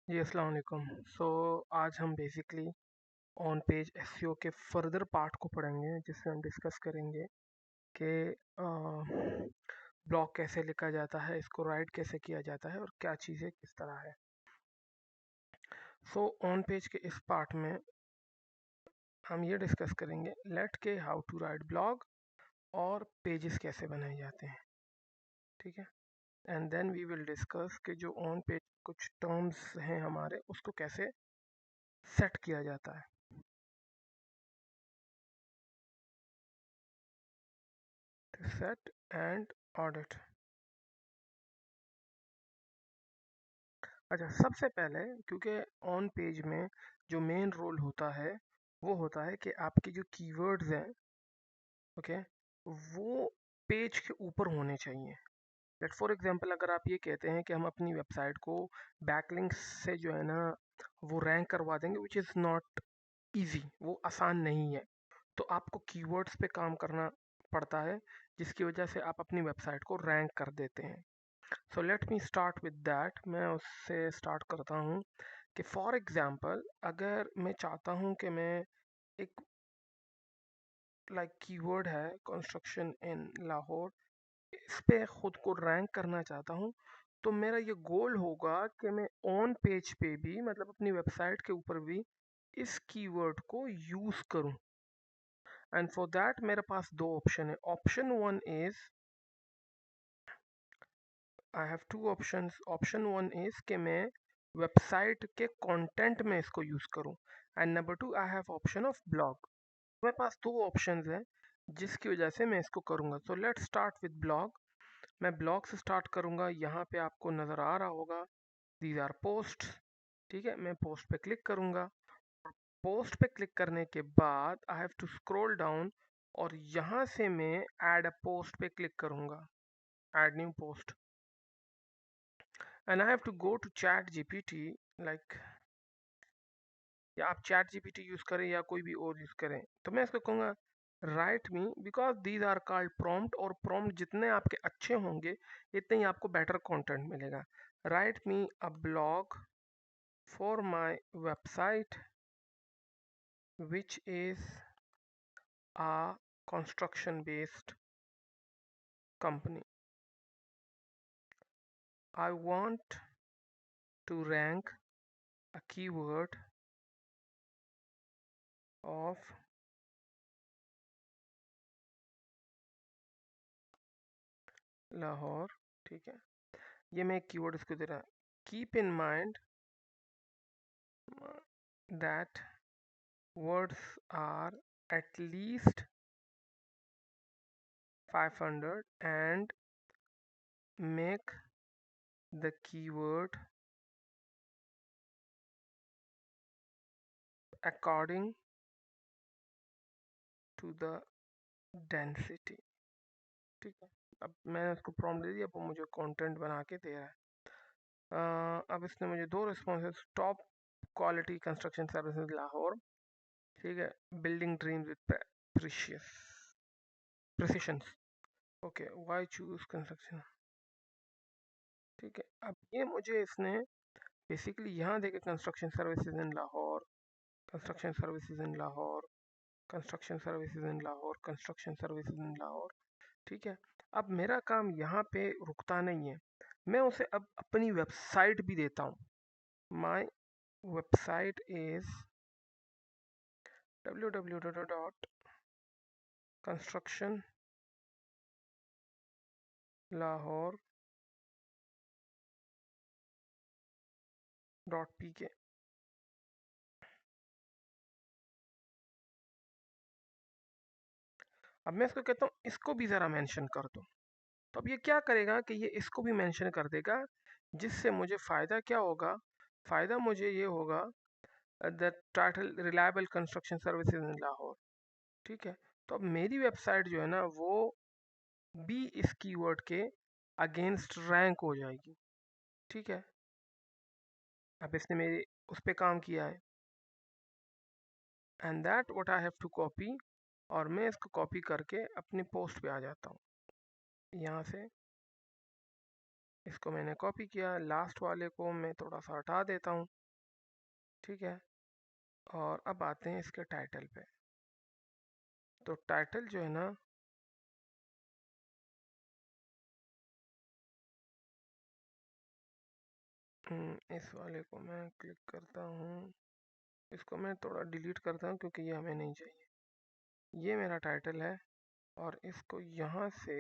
जी अस्सलाम वालेकुम। आज हम बेसिकली ऑन पेज एसईओ के फर्दर पार्ट को पढ़ेंगे, जिसमें हम डिस्कस करेंगे कि ब्लॉग कैसे लिखा जाता है, इसको राइट कैसे किया जाता है और क्या चीज़ें किस तरह है। ऑन पेज के इस पार्ट में हम ये डिस्कस करेंगे लेट के हाउ टू राइट ब्लॉग और पेजेस कैसे बनाए जाते हैं, ठीक है। And then we will discuss कि जो ऑन पेज कुछ टर्म्स हैं हमारे, उसको कैसे सेट किया जाता है। Set and audit. अच्छा, सबसे पहले क्योंकि ऑन पेज में जो मेन रोल होता है वो होता है कि आपके जो कीवर्ड्स हैं, ओके, वो पेज के ऊपर होने चाहिए। लेट फॉर एग्जांपल, अगर आप ये कहते हैं कि हम अपनी वेबसाइट को बैकलिंक्स से जो है ना वो रैंक करवा देंगे, विच इज़ नॉट इजी, वो आसान नहीं है। तो आपको कीवर्ड्स पे काम करना पड़ता है, जिसकी वजह से आप अपनी वेबसाइट को रैंक कर देते हैं। So let me start with that. मैं उससे स्टार्ट करता हूँ कि फॉर एग्जांपल अगर मैं चाहता हूँ कि मैं एक कीवर्ड है कंस्ट्रक्शन इन लाहौर, इस पे खुद को रैंक करना चाहता हूँ, तो मेरा ये गोल होगा कि मैं ऑन पेज पे भी, मतलब अपनी वेबसाइट के ऊपर भी, इस कीवर्ड को यूज़ करूँ। एंड फॉर दैट मेरे पास दो ऑप्शन है। Option one is, I have two options. Option one is कि मैं वेबसाइट के कंटेंट में इसको यूज़ करूँ, and number two I have option of blog. मेरे पास दो ऑप्शंस हैं जिसकी वजह से मैं इसको करूँगा। So let's start with blog. मैं ब्लॉग से स्टार्ट करूँगा। यहाँ पे आपको नज़र आ रहा होगा दीज आर पोस्ट, ठीक है। मैं पोस्ट पे क्लिक करूँगा। पोस्ट पे क्लिक करने के बाद I have to scroll down और यहाँ से मैं ऐड अ पोस्ट पे क्लिक करूँगा, add new post, and I have to go to chat GPT. Like, या आप चैट जीपीटी यूज़ करें या कोई भी और यूज़ करें, तो मैं इसको कहूँगा write me, because these are called prompt, और प्रॉम्प्ट जितने आपके अच्छे होंगे इतने ही आपको बेटर कंटेंट मिलेगा। Write me a blog for my website which is a construction based company. I want to rank a keyword of Lahore, ठीक है। ये मैं एक कीवर्ड इसको दे रहा। Keep in mind that words are at least 500 and make the keyword according to the density, ठीक है। अब मैंने उसको प्रॉम्प्ट दे दिया, अब वो मुझे कंटेंट बना के दे रहा है। अब इसने मुझे दो responses, top quality construction services Lahore, ठीक है, building dreams with precious precisions, okay, why choose construction, ठीक है। अब ये मुझे इसने बेसिकली यहाँ देखे construction services in Lahore, construction services in Lahore, construction services in Lahore, construction services in Lahore, ठीक है। अब मेरा काम यहाँ पे रुकता नहीं है, मैं उसे अब अपनी वेबसाइट भी देता हूँ। My website is www.constructionlahore.pk। अब मैं इसको कहता हूँ इसको भी ज़रा मेंशन कर दो, तो अब ये क्या करेगा कि ये इसको भी मेंशन कर देगा, जिससे मुझे फ़ायदा क्या होगा? फ़ायदा मुझे ये होगा, the title reliable construction services in Lahore, ठीक है। तो अब मेरी वेबसाइट जो है ना वो भी इस कीवर्ड के अगेंस्ट रैंक हो जाएगी, ठीक है। अब इसने मेरे उस पर काम किया है, and that what I have to copy, और मैं इसको कॉपी करके अपनी पोस्ट पे आ जाता हूँ यहाँ से। इसको मैंने कॉपी किया, लास्ट वाले को मैं थोड़ा सा हटा देता हूँ, ठीक है। और अब आते हैं इसके टाइटल पे। तो टाइटल जो है ना, इस वाले को मैं क्लिक करता हूँ, इसको मैं थोड़ा डिलीट करता हूँ क्योंकि ये हमें नहीं चाहिए। ये मेरा टाइटल है और इसको यहाँ से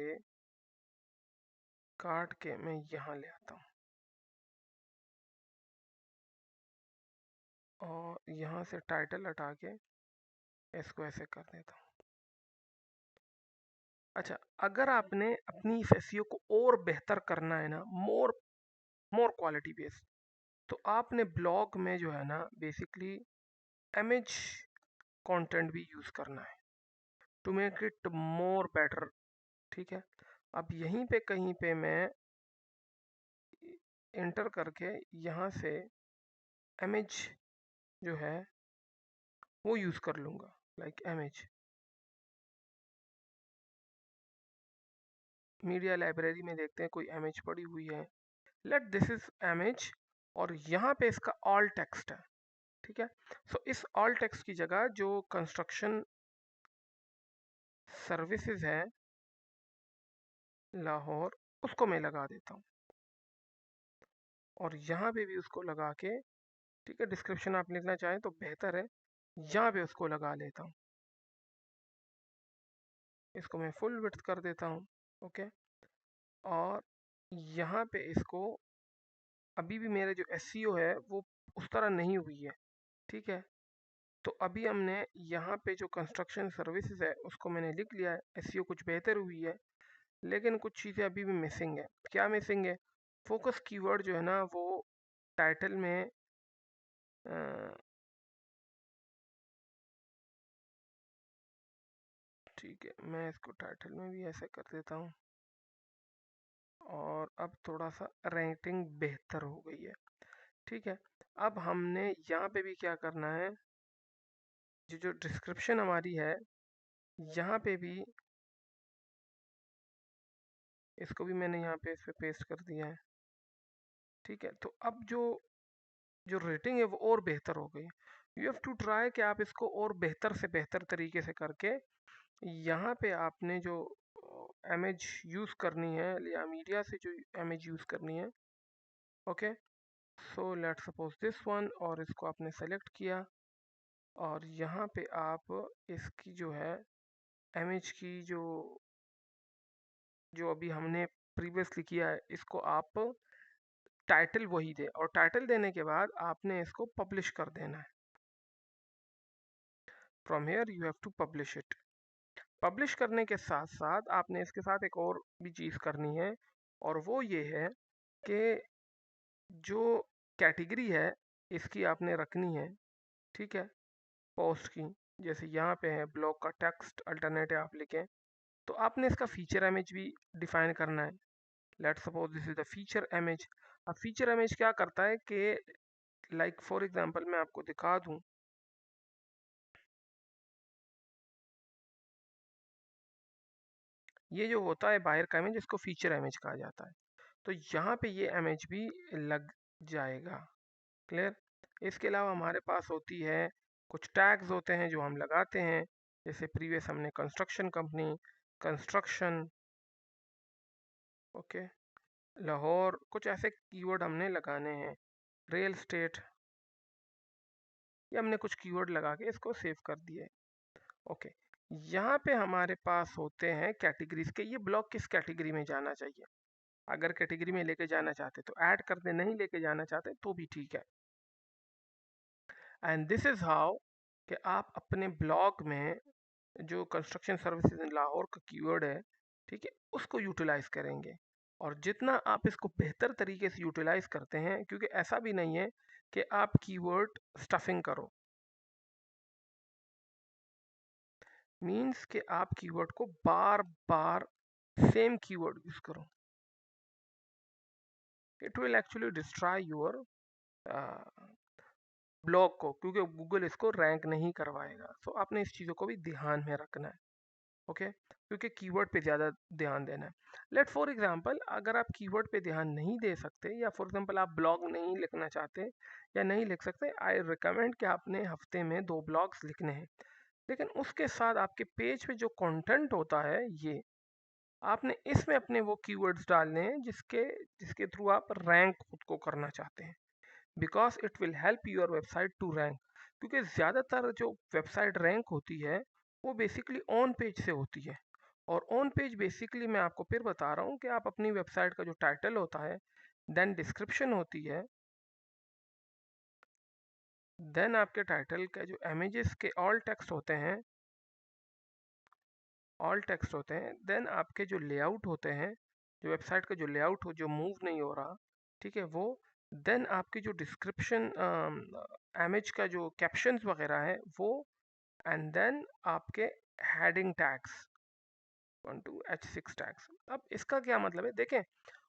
काट के मैं यहाँ ले आता हूँ और यहाँ से टाइटल हटा के इसको ऐसे कर देता हूँ। अच्छा, अगर आपने अपनी इस एसईओ को और बेहतर करना है ना, मोर मोर क्वालिटी बेस्ड, तो आपने ब्लॉग में जो है ना बेसिकली इमेज कंटेंट भी यूज़ करना है to make it more better, ठीक है। अब यहीं पे कहीं पे मैं एंटर करके यहाँ से इमेज जो है वो यूज़ कर लूँगा, लाइक इमेज मीडिया लाइब्रेरी में देखते हैं कोई इमेज पड़ी हुई है, लेट दिस इज इमेज, और यहाँ पे इसका ऑल टेक्स्ट है, ठीक है। सो इस ऑल टेक्स्ट की जगह जो कंस्ट्रक्शन सर्विसेज है लाहौर, उसको मैं लगा देता हूँ और यहाँ पे भी उसको लगा के, ठीक है, डिस्क्रिप्शन आप लिखना चाहें तो बेहतर है, यहाँ पे उसको लगा लेता हूँ। इसको मैं फुल विड्थ कर देता हूँ, ओके। और यहाँ पे इसको, अभी भी मेरे जो एसईओ है वो उस तरह नहीं हुई है, ठीक है। तो अभी हमने यहाँ पे जो कंस्ट्रक्शन सर्विसेज है उसको मैंने लिख लिया है, एसईओ कुछ बेहतर हुई है, लेकिन कुछ चीज़ें अभी भी मिसिंग है। क्या मिसिंग है? फोकस कीवर्ड जो है ना वो टाइटल में ठीक है, मैं इसको टाइटल में भी ऐसे कर देता हूँ और अब थोड़ा सा रैंकिंग बेहतर हो गई है, ठीक है। अब हमने यहाँ पे भी क्या करना है, जो डिस्क्रिप्शन हमारी है यहाँ पे भी, इसको भी मैंने यहाँ पे इस पे पेस्ट कर दिया है, ठीक है। तो अब जो जो रेटिंग है वो और बेहतर हो गई। यू हैव टू ट्राई कि आप इसको और बेहतर से बेहतर तरीके से करके यहाँ पे आपने जो इमेज यूज़ करनी है या मीडिया से जो इमेज यूज़ करनी है, okay. So let suppose this one, और इसको आपने सेलेक्ट किया और यहाँ पे आप इसकी जो है इमेज की जो अभी हमने प्रीवियसली किया है, इसको आप टाइटल वही दे, और टाइटल देने के बाद आपने इसको पब्लिश कर देना है। From here you have to publish it. Publish करने के साथ साथ आपने इसके साथ एक और भी चीज़ करनी है, और वो ये है कि जो कैटेगरी है इसकी आपने रखनी है, ठीक है, पोस्ट की। जैसे यहाँ पे है ब्लॉग का टेक्स्ट अल्टरनेटिव आप लिखें, तो आपने इसका फीचर इमेज भी डिफाइन करना है। Let suppose this is the feature image. अब फीचर इमेज क्या करता है कि लाइक फॉर एग्जांपल मैं आपको दिखा दूं, ये जो होता है बाहर का इमेज, इसको फीचर इमेज कहा जाता है। तो यहाँ पे ये इमेज भी लग जाएगा, क्लियर। इसके अलावा हमारे पास होती है कुछ टैग्स होते हैं जो हम लगाते हैं, जैसे प्रीवियस हमने construction company, construction, okay, Lahore, कुछ ऐसे कीवर्ड हमने लगाने हैं, रियल स्टेट, ये हमने कुछ कीवर्ड लगा के इसको सेव कर दिए, ओके। यहाँ पे हमारे पास होते हैं कैटेगरीज के, ये ब्लॉग किस कैटेगरी में जाना चाहिए। अगर कैटेगरी में लेके जाना चाहते तो ऐड कर दे, नहीं लेके जाना चाहते तो भी ठीक है। एंड दिस इज हाउ कि आप अपने ब्लॉग में जो कंस्ट्रक्शन सर्विसेज इन लाहौर का कीवर्ड है, ठीक है, उसको यूटिलाइज करेंगे। और जितना आप इसको बेहतर तरीके से यूटिलाइज करते हैं, क्योंकि ऐसा भी नहीं है कि आप कीवर्ड स्टफिंग करो, मीन्स कि आप कीवर्ड को बार बार सेम कीवर्ड यूज करो, it will actually destroy your blog को, क्योंकि गूगल इसको रैंक नहीं करवाएगा। सो आपने इस चीज़ों को भी ध्यान में रखना है। ओके, क्योंकि कीवर्ड पे ज़्यादा ध्यान देना है। लेट फॉर एग्जांपल, अगर आप कीवर्ड पे ध्यान नहीं दे सकते, या फॉर एग्जांपल आप ब्लॉग नहीं लिखना चाहते या नहीं लिख सकते, आई रिकमेंड कि आपने हफ्ते में 2 ब्लॉग्स लिखने हैं। लेकिन उसके साथ आपके पेज पे जो कंटेंट होता है, ये आपने इसमें अपने वो कीवर्ड्स डालने हैं जिसके जिसके थ्रू आप रैंक खुद को करना चाहते हैं, because it will help your website to rank. क्योंकि ज़्यादातर जो वेबसाइट रैंक होती है वो बेसिकली ऑन पेज से होती है। और ऑन पेज बेसिकली मैं आपको फिर बता रहा हूँ कि आप अपनी वेबसाइट का जो टाइटल होता है, देन डिस्क्रिप्शन होती है, देन आपके टाइटल के जो इमेजेस के ऑल टेक्स्ट होते हैं, देन आपके जो लेआउट होते हैं, जो वेबसाइट का जो लेआउट हो जो मूव नहीं हो रहा, ठीक है वो, देन आपकी जो डिस्क्रिप्शन इमेज का जो कैप्शंस वगैरह है वो, एंड देन आपके हेडिंग टैग्स 12H6 टैग्स। अब इसका क्या मतलब है, देखें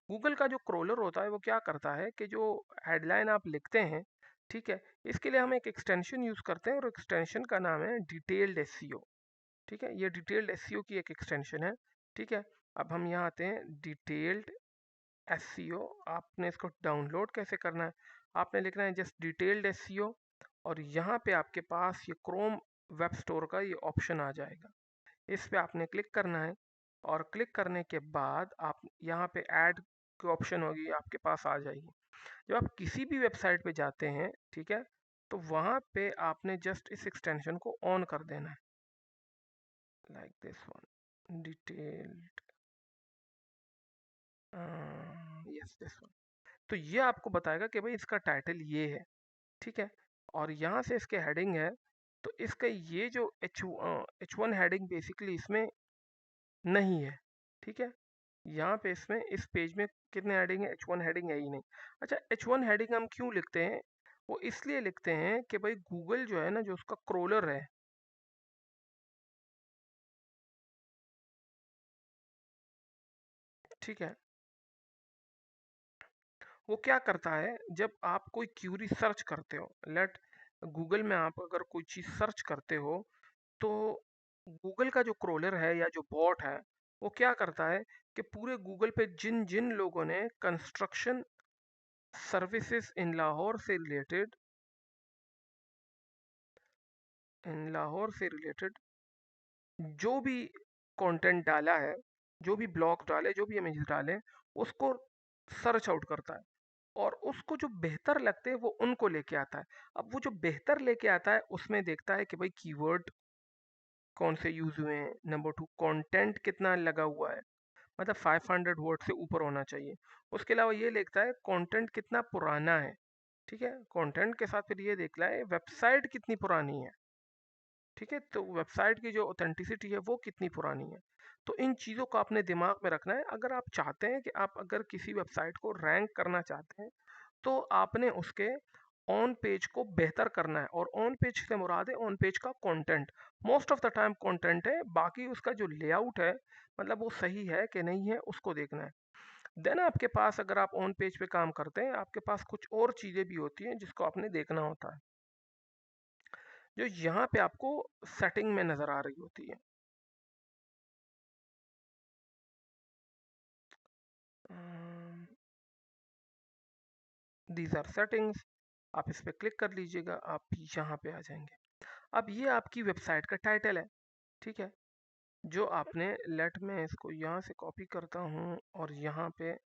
गूगल का जो क्रोलर होता है वो क्या करता है कि जो हेडलाइन आप लिखते हैं, ठीक है, इसके लिए हम एक एक्सटेंशन यूज़ करते हैं और एक्सटेंशन का नाम है डिटेल्ड एसईओ। ठीक है, ये डिटेल्ड एसईओ की एक एक्सटेंशन है। ठीक है, अब हम यहाँ आते हैं डिटेल्ड एसईओ। आपने इसको डाउनलोड कैसे करना है, आपने लिखना है जस्ट डिटेल्ड एसईओ, और यहाँ पे आपके पास ये क्रोम वेब स्टोर का ये ऑप्शन आ जाएगा, इस पे आपने क्लिक करना है। और क्लिक करने के बाद आप यहाँ पे ऐड की ऑप्शन होगी आपके पास आ जाएगी। जब आप किसी भी वेबसाइट पे जाते हैं, ठीक है, तो वहाँ पे आपने जस्ट इस एक्सटेंशन को ऑन कर देना है, like this one, detailed, yes this one. तो ये आपको बताएगा कि भाई इसका टाइटल ये है, ठीक है, और यहाँ से इसके हेडिंग है, तो इसका ये जो H1 हेडिंग बेसिकली इसमें नहीं है, ठीक है, यहाँ पे इसमें इस पेज में कितने हेडिंग है, H1 हेडिंग है ही नहीं। अच्छा, H1 हेडिंग हम क्यों लिखते हैं, वो इसलिए लिखते हैं कि भाई गूगल जो है ना, जो उसका क्रोलर है, ठीक है, वो क्या करता है जब आप कोई क्यूरी सर्च करते हो, लेट गूगल में आप अगर कोई चीज़ सर्च करते हो, तो गूगल का जो क्रोलर है या जो बॉट है, वो क्या करता है कि पूरे गूगल पे जिन जिन लोगों ने कंस्ट्रक्शन सर्विसेज इन लाहौर से रिलेटेड जो भी कंटेंट डाला है, जो भी ब्लॉग डाले, जो भी इमेजेस डाले, उसको सर्च आउट करता है, और उसको जो बेहतर लगते हैं वो उनको लेके आता है। अब वो जो बेहतर लेके आता है उसमें देखता है कि भाई कीवर्ड कौन से यूज हुए हैं, नंबर 2 कंटेंट कितना लगा हुआ है, मतलब 500 वर्ड से ऊपर होना चाहिए। उसके अलावा ये देखता है कंटेंट कितना पुराना है, ठीक है, कंटेंट के साथ फिर ये देखना है वेबसाइट कितनी पुरानी है, ठीक है, तो वेबसाइट की जो ऑथेंटिसिटी है वो कितनी पुरानी है। तो इन चीज़ों को आपने दिमाग में रखना है, अगर आप चाहते हैं कि आप अगर किसी वेबसाइट को रैंक करना चाहते हैं, तो आपने उसके ऑन पेज को बेहतर करना है। और ऑन पेज से मुराद है ऑन पेज का content, most of the time content है, बाकी उसका जो लेआउट है, मतलब वो सही है कि नहीं है, उसको देखना है। देन आपके पास, अगर आप ऑन पेज पे काम करते हैं, आपके पास कुछ और चीज़ें भी होती हैं जिसको आपने देखना होता है, जो यहाँ पे आपको सेटिंग में नज़र आ रही होती है। दीज आर सेटिंग्स, आप इस पर क्लिक कर लीजिएगा, आप यहाँ पे आ जाएंगे। अब ये आपकी वेबसाइट का टाइटल है, ठीक है, जो आपने, लेट मैं इसको यहाँ से कॉपी करता हूँ और यहाँ पे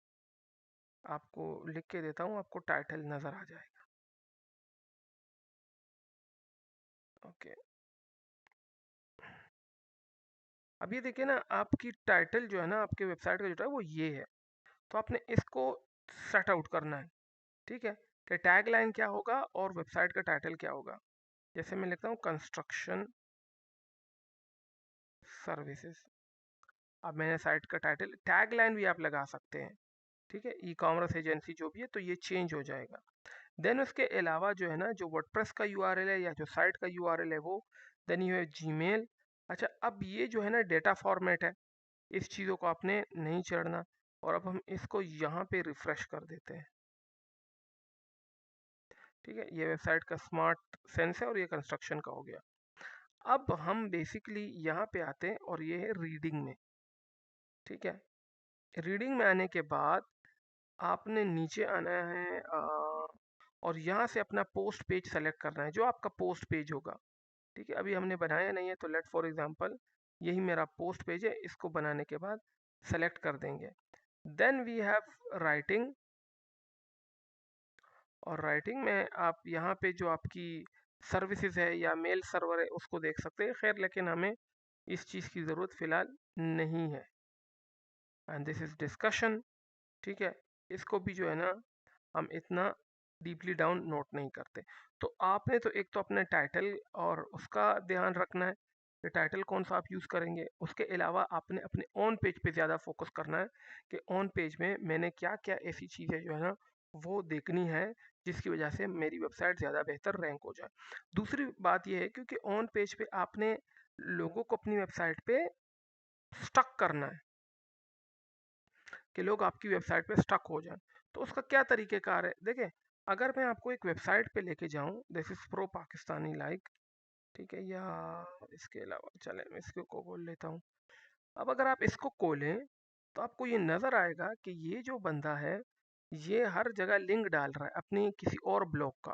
आपको लिख के देता हूँ, आपको टाइटल नज़र आ जाएगा। ओके, अब ये देखिए ना, आपकी टाइटल जो है ना, आपके वेबसाइट का जो है वो ये है। तो आपने इसको सेट आउट करना है, ठीक है, कि टैग लाइन क्या होगा और वेबसाइट का टाइटल क्या होगा। जैसे मैं लिखता हूँ कंस्ट्रक्शन सर्विसेज, अब मैंने साइट का टाइटल, टैग लाइन भी आप लगा सकते हैं, ठीक है, ई कॉमर्स एजेंसी जो भी है, तो ये चेंज हो जाएगा। देन उसके अलावा जो है ना, जो वर्डप्रेस का यूआरएल है या जो साइट का यूआरएल है वो, देन यू है जीमेल। अच्छा, अब ये जो है ना डेटा फॉर्मेट है, इस चीज़ों को आपने नहीं छेड़ना। और अब हम इसको यहाँ पे रिफ्रेश कर देते हैं, ठीक है, ये वेबसाइट का स्मार्ट सेंस है और ये कंस्ट्रक्शन का हो गया। अब हम बेसिकली यहाँ पे आते हैं और ये है रीडिंग में। ठीक है, रीडिंग में आने के बाद आपने नीचे आना है और यहाँ से अपना पोस्ट पेज सेलेक्ट करना है, जो आपका पोस्ट पेज होगा। ठीक है, अभी हमने बनाया नहीं है तो लेट फॉर एग्जांपल यही मेरा पोस्ट पेज है, इसको बनाने के बाद सेलेक्ट कर देंगे। देन वी हैव राइटिंग, और राइटिंग में आप यहाँ पे जो आपकी सर्विसेज है या मेल सर्वर है उसको देख सकते हैं। खैर लेकिन हमें इस चीज़ की ज़रूरत फ़िलहाल नहीं है। And this is discussion. ठीक है, इसको भी जो है ना हम इतना डीपली डाउन नोट नहीं करते। तो आपने तो एक तो अपने टाइटल और उसका ध्यान रखना है कि टाइटल कौन सा आप यूज़ करेंगे। उसके अलावा आपने अपने ऑन पेज पे ज़्यादा फोकस करना है कि ऑन पेज में मैंने क्या क्या ऐसी चीज़ें जो है ना वो देखनी है जिसकी वजह से मेरी वेबसाइट ज़्यादा बेहतर रैंक हो जाए। दूसरी बात यह है क्योंकि ऑन पेज पे आपने लोगों को अपनी वेबसाइट पे स्टक करना है कि लोग आपकी वेबसाइट पे स्टक हो जाएं। तो उसका क्या तरीक़ेकार है, देखें, अगर मैं आपको एक वेबसाइट पे लेके जाऊं, this is pro Pakistani like, ठीक है, या इसके अलावा चले मैं इसको को बोल लेता हूँ। अब अगर आप इसको खोलें तो आपको ये नज़र आएगा कि ये जो बंदा है ये हर जगह लिंक डाल रहा है अपनी किसी और ब्लॉग का।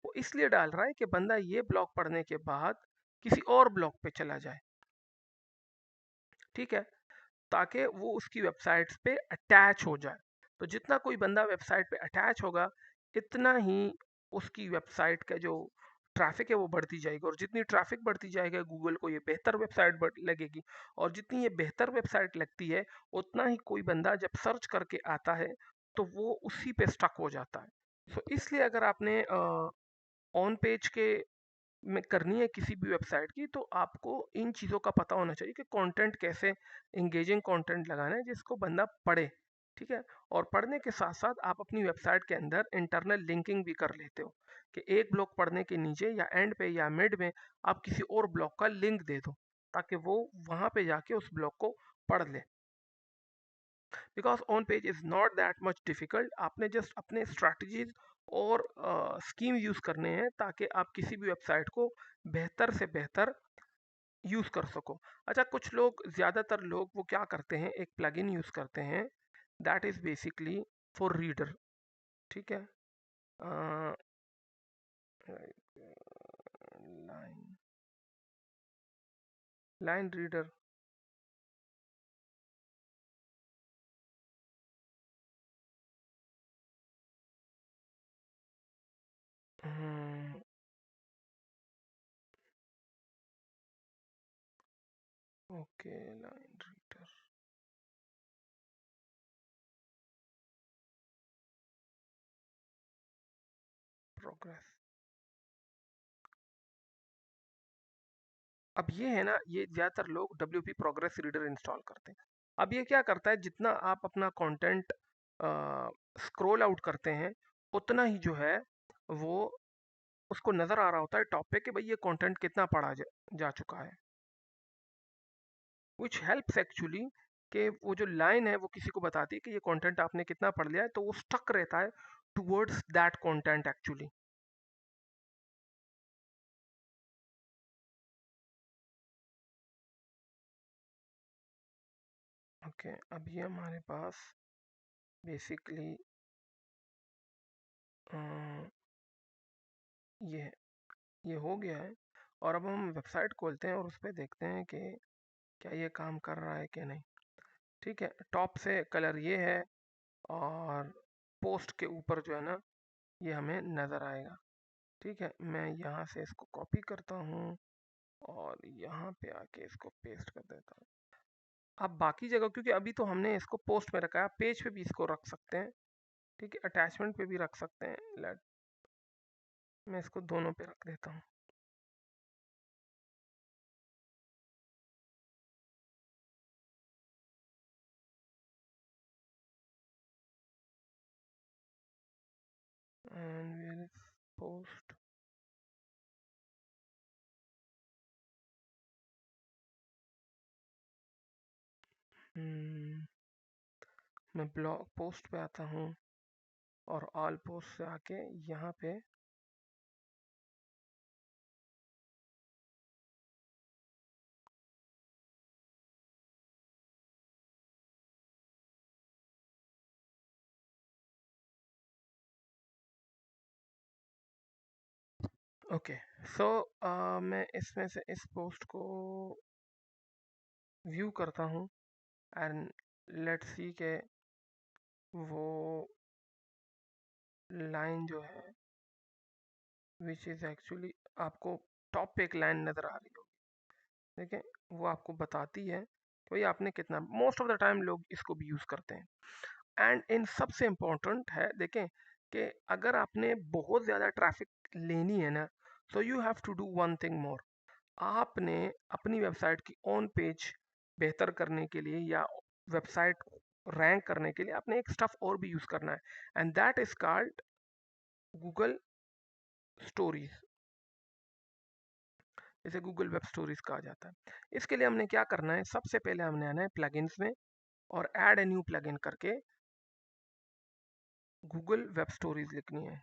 वो इसलिए डाल रहा है कि बंदा ये ब्लॉग पढ़ने के बाद किसी और ब्लॉग पे चला जाए। ठीक है, ताकि वो उसकी वेबसाइट्स पे अटैच हो जाए। तो जितना कोई बंदा वेबसाइट पे अटैच होगा इतना ही उसकी वेबसाइट का जो ट्रैफिक है वो बढ़ती जाएगी, और जितनी ट्रैफिक बढ़ती जाएगी गूगल को ये बेहतर वेबसाइट लगेगी, और जितनी ये बेहतर वेबसाइट लगती है उतना ही कोई बंदा जब सर्च करके आता है तो वो उसी पे स्टक हो जाता है। सो इसलिए अगर आपने ऑन पेज के में करनी है किसी भी वेबसाइट की तो आपको इन चीज़ों का पता होना चाहिए कि कंटेंट कैसे इंगेजिंग कंटेंट लगाना है जिसको बंदा पढ़े। ठीक है, और पढ़ने के साथ साथ आप अपनी वेबसाइट के अंदर इंटरनल लिंकिंग भी कर लेते हो कि एक ब्लॉक पढ़ने के नीचे या एंड पे या मिड में आप किसी और ब्लॉक का लिंक दे दो ताकि वो वहाँ पे जाके उस ब्लॉक को पढ़ ले। Because on page is not that much difficult, आपने जस्ट अपने स्ट्रैटेजीज और स्कीम यूज़ करने हैं ताकि आप किसी भी वेबसाइट को बेहतर से बेहतर यूज़ कर सको। अच्छा, कुछ लोग, ज़्यादातर लोग वो क्या करते हैं, एक प्लगइन यूज़ करते हैं that is basically for reader. ठीक है, line line reader. Okay, line reader progress. अब ये है ना, ये ज़्यादातर लोग WP प्रोग्रेस रीडर इंस्टॉल करते हैं। अब ये क्या करता है, जितना आप अपना कंटेंट स्क्रॉल आउट करते हैं उतना ही जो है वो उसको नज़र आ रहा होता है टॉप पे कि भाई ये कंटेंट कितना पढ़ा जा चुका है, विच हेल्प्स एक्चुअली कि वो जो लाइन है वो किसी को बताती है कि ये कंटेंट आपने कितना पढ़ लिया है, तो वो स्टक रहता है towards that content actually. Okay, अब ये हमारे पास बेसिकली ये ये हो गया है, और अब हम वेबसाइट खोलते हैं और उस पर देखते हैं कि क्या ये काम कर रहा है कि नहीं। ठीक है, टॉप से कलर ये है और पोस्ट के ऊपर जो है ना ये हमें नज़र आएगा। ठीक है, मैं यहाँ से इसको कॉपी करता हूँ और यहाँ पे आके इसको पेस्ट कर देता हूँ। अब बाकी जगह, क्योंकि अभी तो हमने इसको पोस्ट में रखा है, पेज पे भी इसको रख सकते हैं। ठीक है, अटैचमेंट पे भी रख सकते हैं। लेट मैं इसको दोनों पे रख देता हूँ। And where is post. मैं ब्लॉग पोस्ट पे आता हूँ और ऑल पोस्ट से आके यहाँ पे ओके, सो मैं इसमें से इस पोस्ट को व्यू करता हूँ एंड लेट्स सी के वो लाइन जो है विच इज़ एक्चुअली आपको टॉप पे एक लाइन नज़र आ रही होगी, देखें वो आपको बताती है कि भाई आपने कितना, मोस्ट ऑफ द टाइम लोग इसको भी यूज़ करते हैं। एंड इन सबसे इम्पोर्टेंट है, देखें कि अगर आपने बहुत ज़्यादा ट्रैफिक लेनी है ना, so you have to do one thing more. आपने अपनी वेबसाइट की ऑन पेज बेहतर करने के लिए या वेबसाइट रैंक करने के लिए आपने एक स्टफ और भी यूज़ करना है, and that is called Google stories, इसे गूगल वेब स्टोरीज कहा जाता है। इसके लिए हमने क्या करना है, सबसे पहले हमने आना है प्लगइन्स में और ऐड ए न्यू प्लगइन करके गूगल वेब स्टोरीज लिखनी है।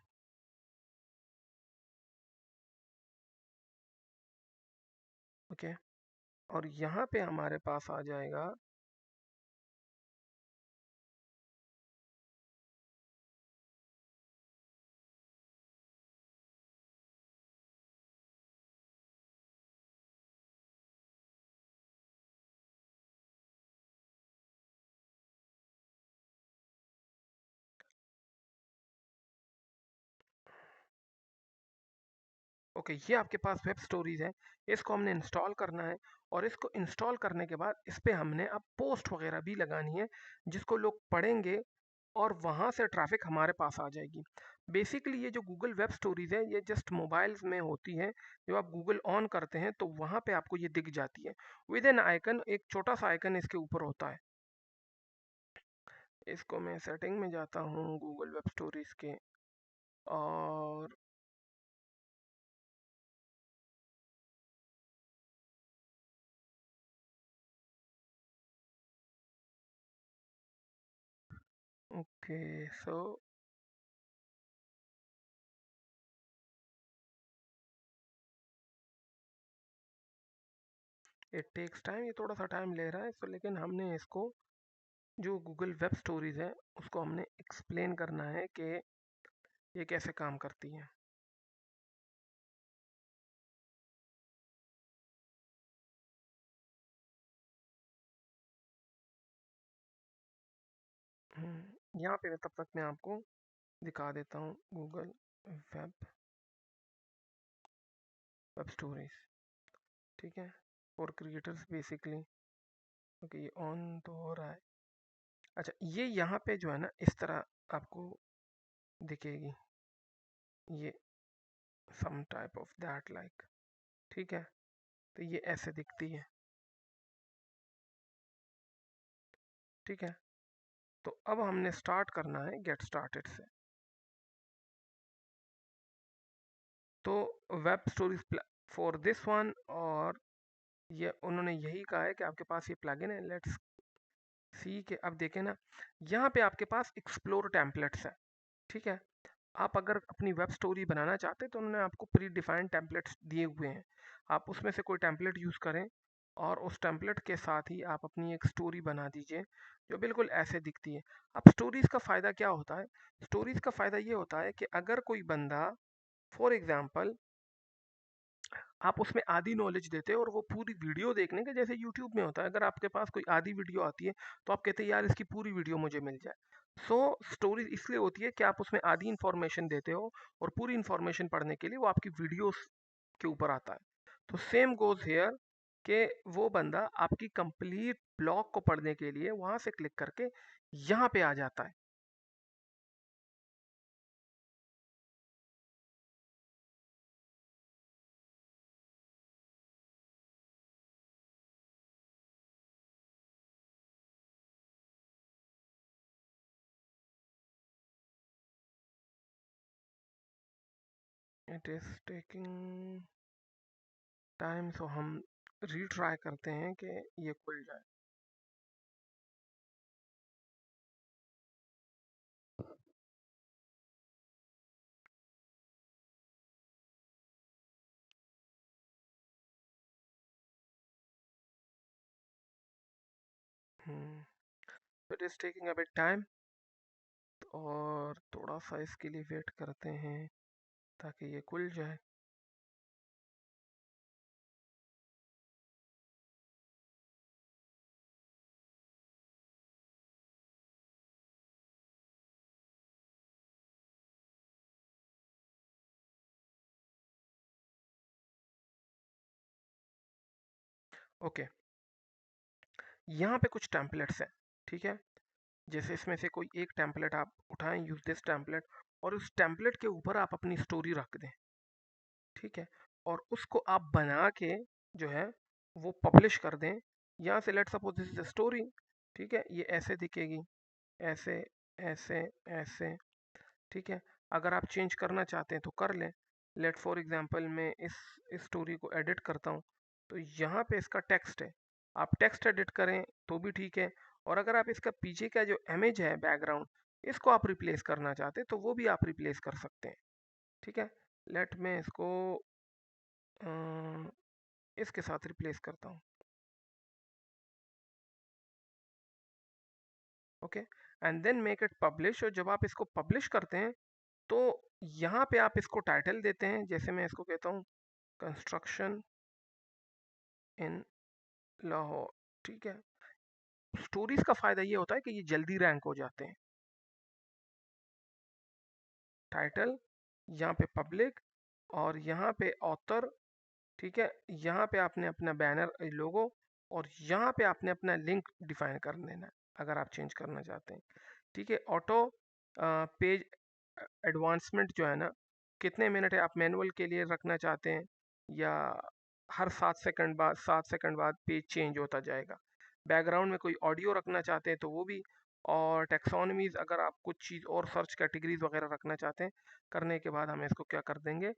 ओके, और यहाँ पे हमारे पास आ जाएगा ओके, ये आपके पास वेब स्टोरीज है, इसको हमने इंस्टॉल करना है और इसको इंस्टॉल करने के बाद इस पे हमने अब पोस्ट वगैरह भी लगानी है जिसको लोग पढ़ेंगे और वहाँ से ट्रैफिक हमारे पास आ जाएगी। बेसिकली ये जो गूगल वेब स्टोरीज है ये जस्ट मोबाइल्स में होती है, जब आप गूगल ऑन करते हैं तो वहाँ पे आपको ये दिख जाती है विद एन आइकन, एक छोटा सा आइकन इसके ऊपर होता है। इसको मैं सेटिंग में जाता हूँ गूगल वेब स्टोरीज के, और okay, so it takes time, ये थोड़ा सा टाइम ले रहा है तो, लेकिन हमने इसको जो गूगल वेब स्टोरीज है उसको हमने एक्सप्लेन करना है कि ये कैसे काम करती है। यहाँ पे तब तक मैं आपको दिखा देता हूँ गूगल वेब वेब स्टोरीज, ठीक है, फॉर क्रिएटर्स बेसिकली। ओके, ये ऑन तो हो रहा है। अच्छा, ये यहाँ पे जो है ना इस तरह आपको दिखेगी, ये some type of that like, ठीक है, तो ये ऐसे दिखती है, ठीक है। तो अब हमने स्टार्ट करना है गेट स्टार्टेड से। तो web stories for this one, और ये उन्होंने यही कहा है कि आपके पास ये प्लगइन है, लेट्स सी के अब देखें ना, यहाँ पे आपके पास एक्सप्लोर टेम्पलेट्स है, ठीक है। आप अगर अपनी वेब स्टोरी बनाना चाहते हैं तो उन्होंने आपको प्री डिफाइंड टेम्पलेट्स दिए हुए हैं, आप उसमें से कोई टेम्पलेट यूज़ करें और उस टेम्पलेट के साथ ही आप अपनी एक स्टोरी बना दीजिए जो बिल्कुल ऐसे दिखती है। अब स्टोरीज़ का फ़ायदा क्या होता है, स्टोरीज़ का फ़ायदा ये होता है कि अगर कोई बंदा फॉर एग्जांपल आप उसमें आधी नॉलेज देते हो और वो पूरी वीडियो देखने के, जैसे यूट्यूब में होता है, अगर आपके पास कोई आधी वीडियो आती है तो आप कहते हैं यार इसकी पूरी वीडियो मुझे मिल जाए। सो स्टोरी इसलिए होती है कि आप उसमें आधी इन्फॉर्मेशन देते हो और पूरी इन्फॉर्मेशन पढ़ने के लिए वो आपकी वीडियोस के ऊपर आता है। तो सेम गोज हेयर कि वो बंदा आपकी कंप्लीट ब्लॉग को पढ़ने के लिए वहां से क्लिक करके यहाँ पे आ जाता है। इट इज टेकिंग टाइम, सो हम रीट्राई करते हैं कि ये खुल जाए। It is taking a bit time, और थोड़ा सा इसके लिए वेट करते हैं ताकि ये खुल जाए। ओके, यहाँ पे कुछ टेम्पलेट्स हैं, ठीक है। जैसे इसमें से कोई एक टेम्पलेट आप उठाएं, यूज दिस टेम्पलेट, और उस टेम्पलेट के ऊपर आप अपनी स्टोरी रख दें, ठीक है। और उसको आप बना के जो है वो पब्लिश कर दें। यहाँ से let's suppose this is a story, ठीक है, ये ऐसे दिखेगी, ऐसे, ऐसे, ऐसे, ठीक है। अगर आप चेंज करना चाहते हैं तो कर लें। लेट फॉर एग्जांपल मैं इस स्टोरी को एडिट करता हूँ, तो यहाँ पे इसका टेक्स्ट है, आप टेक्स्ट एडिट करें तो भी ठीक है। और अगर आप इसका पीछे का जो इमेज है बैकग्राउंड, इसको आप रिप्लेस करना चाहते हैं तो वो भी आप रिप्लेस कर सकते हैं, ठीक है। लेट मैं इसको इसके साथ रिप्लेस करता हूँ, okay, and then make it publish. और जब आप इसको पब्लिश करते हैं तो यहाँ पे आप इसको टाइटल देते हैं, जैसे मैं इसको कहता हूँ कंस्ट्रक्शन इन लाहौर, ठीक है। स्टोरीज का फायदा ये होता है कि ये जल्दी रैंक हो जाते हैं। टाइटल, यहाँ पे पब्लिक, और यहाँ पे ऑथर, ठीक है। यहाँ पे आपने अपना बैनर लोगो, और यहाँ पे आपने अपना लिंक डिफाइन कर देना है अगर आप चेंज करना चाहते हैं, ठीक है। ऑटो पेज एडवांसमेंट जो है ना, कितने मिनट है आप मैनुअल के लिए रखना चाहते हैं, या हर 7 सेकंड बाद पेज चेंज होता जाएगा। बैकग्राउंड में कोई ऑडियो रखना चाहते हैं तो वो भी। और टेक्सोनमीज, अगर आप कुछ चीज़ और सर्च कैटेगरीज वगैरह रखना चाहते हैं, करने के बाद हम इसको क्या कर देंगे,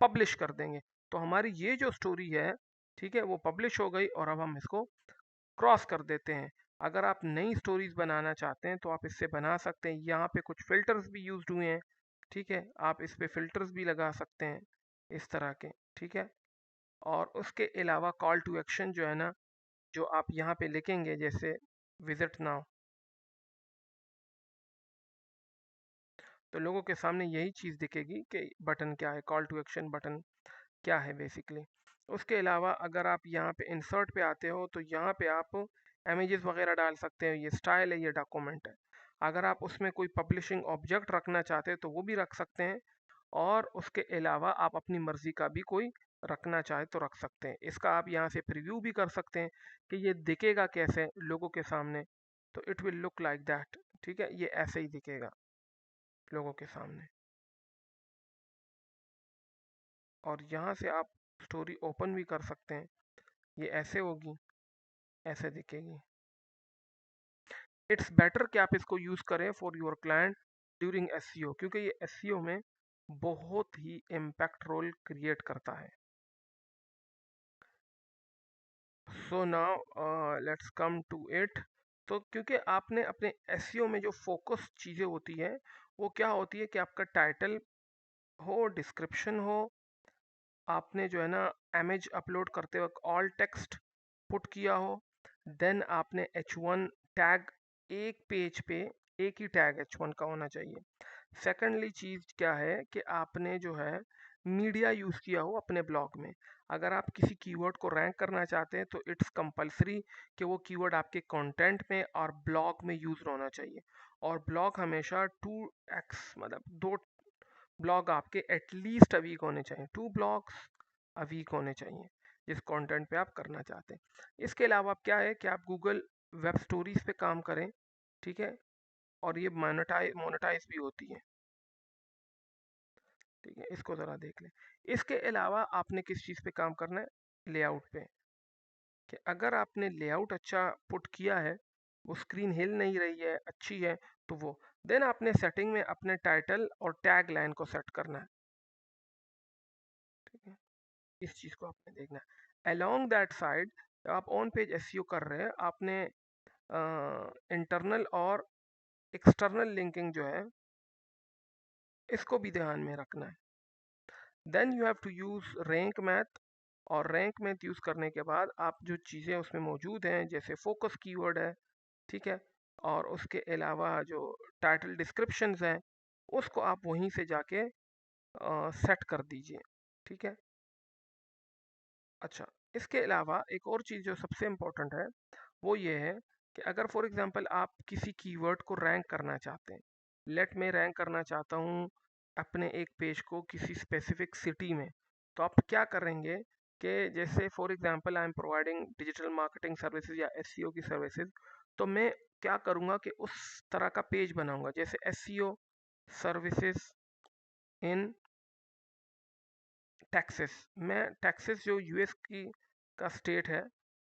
पब्लिश कर देंगे। तो हमारी ये जो स्टोरी है, ठीक है, वो पब्लिश हो गई, और अब हम इसको क्रॉस कर देते हैं। अगर आप नई स्टोरीज बनाना चाहते हैं तो आप इससे बना सकते हैं। यहाँ पे कुछ फिल्टर्स भी यूज्ड हुए हैं, ठीक है, आप इस पे फिल्टर्स भी लगा सकते हैं इस तरह के, ठीक है। और उसके अलावा कॉल टू एक्शन जो है ना, जो आप यहाँ पे लिखेंगे, जैसे विजिट नाउ, तो लोगों के सामने यही चीज़ दिखेगी कि बटन क्या है, कॉल टू एक्शन बटन क्या है बेसिकली। उसके अलावा अगर आप यहाँ पे इंसर्ट पे आते हो तो यहाँ पे आप इमेजेस वगैरह डाल सकते हो, ये स्टाइल है, ये डॉक्यूमेंट है। अगर आप उसमें कोई पब्लिशिंग ऑब्जेक्ट रखना चाहते हैं तो वो भी रख सकते हैं। और उसके अलावा आप अपनी मर्जी का भी कोई रखना चाहे तो रख सकते हैं। इसका आप यहाँ से प्रीव्यू भी कर सकते हैं कि ये दिखेगा कैसे लोगों के सामने। तो it will look like that, ठीक है, ये ऐसे ही दिखेगा लोगों के सामने। और यहाँ से आप स्टोरी ओपन भी कर सकते हैं, ये ऐसे होगी, ऐसे दिखेगी। इट्स बेटर कि आप इसको यूज़ करें for your client during SEO, क्योंकि ये एसईओ में बहुत ही इम्पैक्ट रोल क्रिएट करता है। So now let's come to it. तो क्योंकि आपने अपने एसईओ में जो फोकस चीज़ें होती हैं, वो क्या होती है कि आपका टाइटल हो, डिस्क्रिप्शन हो, आपने जो है ना इमेज अपलोड करते वक्त ऑल टेक्स्ट पुट किया हो, देन आपने H1 टैग, एक पेज पे एक ही टैग H1 का होना चाहिए। सेकेंडली चीज़ क्या है कि आपने जो है मीडिया यूज़ किया हो अपने ब्लॉग में। अगर आप किसी कीवर्ड को रैंक करना चाहते हैं तो इट्स कंपलसरी कि वो कीवर्ड आपके कंटेंट में और ब्लॉग में यूज़ होना चाहिए। और ब्लॉग हमेशा 2x, मतलब 2 ब्लॉग आपके एटलीस्ट अ वीक होने चाहिए, 2 ब्लॉग्स अ वीक होने चाहिए जिस कंटेंट पे आप करना चाहते हैं। इसके अलावा क्या है कि आप गूगल वेब स्टोरीज पे काम करें, ठीक है, और ये मोनेटाइज भी होती है, ठीक है, इसको ज़रा देख लें। इसके अलावा आपने किस चीज़ पे काम करना है, लेआउट पे, कि अगर आपने लेआउट अच्छा पुट किया है, वो स्क्रीन हिल नहीं रही है, अच्छी है, तो वो देन आपने सेटिंग में अपने टाइटल और टैग लाइन को सेट करना है, ठीक है। इस चीज़ को आपने देखना है। अलोंग दैट साइड, आप ऑन पेज एसईओ कर रहे हैं, आपने इंटरनल और एक्सटर्नल लिंकिंग जो है इसको भी ध्यान में रखना है। Then you have to use Rank Math. और रैंक मैथ यूज़ करने के बाद आप जो चीज़ें उसमें मौजूद हैं, जैसे फोकस कीवर्ड है, ठीक है, और उसके अलावा जो टाइटल डिस्क्रिप्शंस हैं, उसको आप वहीं से जाके सेट कर दीजिए, ठीक है। अच्छा, इसके अलावा एक और चीज़ जो सबसे इम्पोर्टेंट है वो ये है कि अगर फॉर एग्जांपल आप किसी कीवर्ड को रैंक करना चाहते हैं, लेट मैं रैंक करना चाहता हूँ अपने एक पेज को किसी स्पेसिफिक सिटी में, तो आप क्या करेंगे कि जैसे for example I am providing digital marketing services या एसईओ की सर्विसेज, तो मैं क्या करूँगा कि उस तरह का पेज बनाऊंगा, जैसे एसईओ सर्विसेज इन टेक्सास। मैं टेक्सास जो यूएस की का स्टेट है,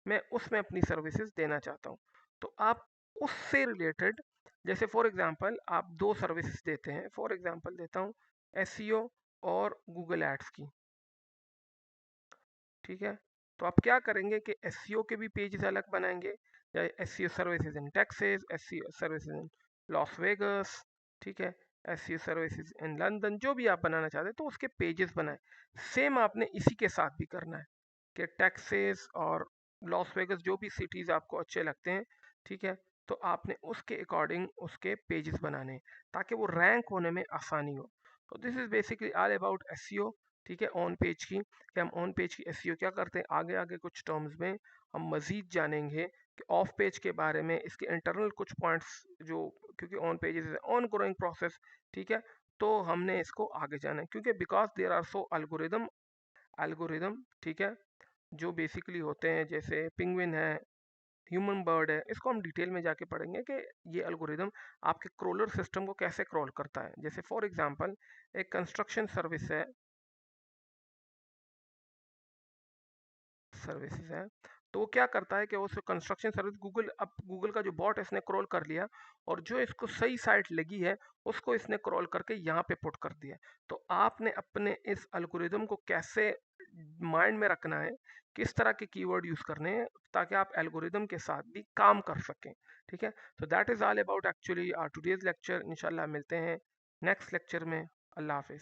मैं उसमें अपनी सर्विसेज देना चाहता हूँ। तो आप उससे रिलेटेड, जैसे फॉर एग्जांपल आप दो सर्विसेज देते हैं, फॉर एग्जांपल देता हूँ एसईओ और गूगल एड्स की, ठीक है। तो आप क्या करेंगे कि एसईओ के भी पेजेस अलग बनाएंगे, या SEO services in Texas, SEO services in Las Vegas, ठीक है, एसईओ सर्विसेज इन लंदन, जो भी आप बनाना चाहते हैं तो उसके पेजेस बनाएं। सेम आपने इसी के साथ भी करना है कि टेक्सास और लॉस वेगस जो भी सिटीज़ आपको अच्छे लगते हैं, ठीक है, तो आपने उसके अकॉर्डिंग उसके पेजेस बनाने हैं ताकि वो रैंक होने में आसानी हो। तो this is basically all about SEO, ठीक है, ऑन पेज की, कि हम ऑन पेज की एसईओ क्या करते हैं। आगे आगे कुछ टर्म्स में हम मज़ीद जानेंगे कि ऑफ पेज के बारे में, इसके इंटरनल कुछ पॉइंट्स जो, क्योंकि on page is on growing process, ठीक है, तो हमने इसको आगे जाना है क्योंकि because there are so algorithm, ठीक है, जो बेसिकली होते हैं, जैसे पिंगविन है, ह्यूमन बर्ड है, इसको हम डिटेल में जाके पढ़ेंगे कि ये अल्गोरिदम आपके क्रोलर सिस्टम को कैसे क्रॉल करता है। जैसे फॉर एग्जांपल एक कंस्ट्रक्शन सर्विसेज है, तो वो क्या करता है कि उस कंस्ट्रक्शन सर्विस गूगल, अब गूगल का जो बॉट है इसने क्रॉल कर लिया, और जो इसको सही साइट लगी है उसको इसने क्रॉल करके यहाँ पे पुट कर दिया। तो आपने अपने इस एल्गोरिदम को कैसे माइंड में रखना है, किस तरह के कीवर्ड यूज करने हैं ताकि आप एल्गोरिदम के साथ भी काम कर सकें, ठीक है। तो that is all about actually today's lecture. इंशाल्लाह मिलते हैं नेक्स्ट लेक्चर में। अल्लाह हाफिज।